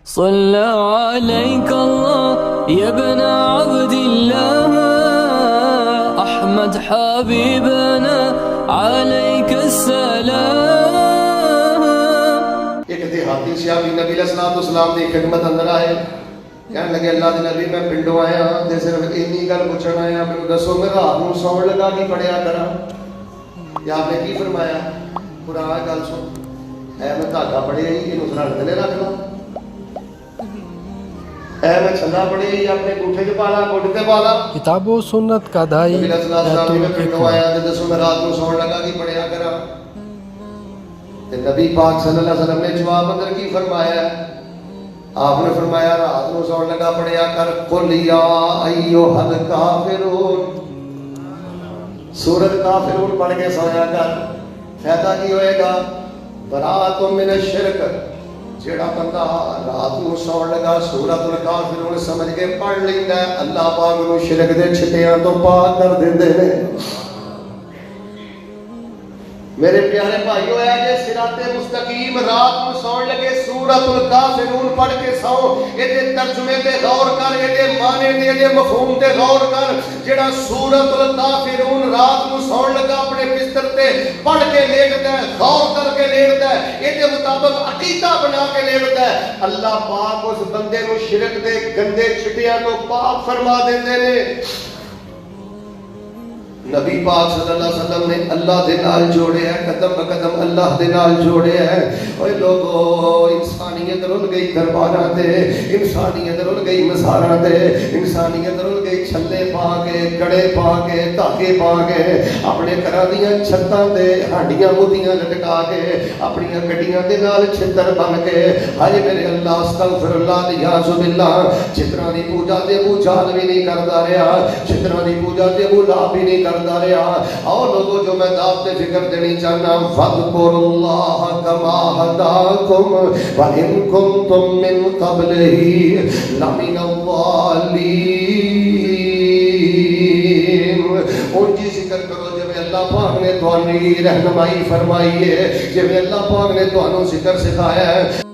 صلى عليك الله يا ابن عبد الله أحمد حبيبنا عليك السلام. ایک دیہاتی سیابی نبی علیہ السلام دی خدمت اندر آئے، کہنے لگے اللہ دے نبی میں پنڈوں آیا تے صرف اینی گل پوچھن آیا، میں دسو میں رات نوں سون لگا کی پڑھیا کراں؟ یا آپ نے کی فرمایا؟ قرآن گل سن، اے میں دھاگا پڑھیا ہی اینوں سرہڑ تے رکھ لاں، اے میں چھلا پڑھیا ہی اپنے گوٹھے چ پا لاں، گوٹے تے پا لاں. کتاب و سنت کا دائی نبی علیہ السلام میں پنڈوں آیا تے دسو میں رات نوں سون لگا کی پڑھیا کراں؟ تے نبی پاک صلی اللہ علیہ وسلم نے جواب اندر کی فرمایا؟ آپ نے فرمایا رات نو سون لگا پڑھیا کر قل یا ایھا الکافرون، سورۃ کافرون پڑھ کے سویا کر. فائدہ کی ہوئے گا؟ برات من الشرک. جیڑا بندہ رات نو سون لگا سورۃ الکافرون سمجھ کے پڑھ لیندا ہے، اللہ پاک نو شرک دے چھٹیاں تو پاک کر دیندے نے. میرے پیارے بھائیو، ہے جے صراط مستقیم رات کو سون لگے سورۃ الکافرون پڑھ کے سو، ایدے ترجمے تے غور کر، ایدے معنی تے ایدے مفہوم تے غور کر. جڑا سورۃ الکافرون رات کو سون لگا اپنے بستر تے پڑھ کے لیٹدا ہے، غور کر کے لیٹدا ہے، ایدے مطابق عقیدہ بنا کے لیٹدا ہے، اللہ پاک اس بندے نو شرک دے گندے چھٹیاں تو پاک فرما دیندے نے. نبی پاک صلی اللہ علیہ وسلم نے اللہ دے نال جوڑے ہے، قدم بقدم اللہ دے نال جوڑے ہے. اوے لوگو، انسانیت رل گئی درباراں تے، انسانیت رل گئی مزاراں تے، انسانیت رل گئی چھلے پا کے، کڑے پا کے، دھاگے پا کے، اپنے گھراں دیاں چھتاں تے ہانڈیاں مودیاں لٹکا کے، اپنی گڈیاں دے نال چھتر بن کے. ہائے میرے اللہ، استغفر اللہ، یاذ باللہ. چھتراں دی پوجا تے ابو جہل بھی نہیں کردا رہیا، چھتراں دی پوجا تے ابو لہب بھی نہیں کردا رہا. اور لوگوں جو میں دعوت فکر دینی چاہنا، فاذکروا اللہ کما ہداکم وَإِن کُنتم من قبلہ لمن الضالین. ان کی ذکر کرو جب اللہ پاک نے تھوڑی رہنمائی فرمائی ہے، جب اللہ پاک نے تھوڑا ذکر سکھایا ہے.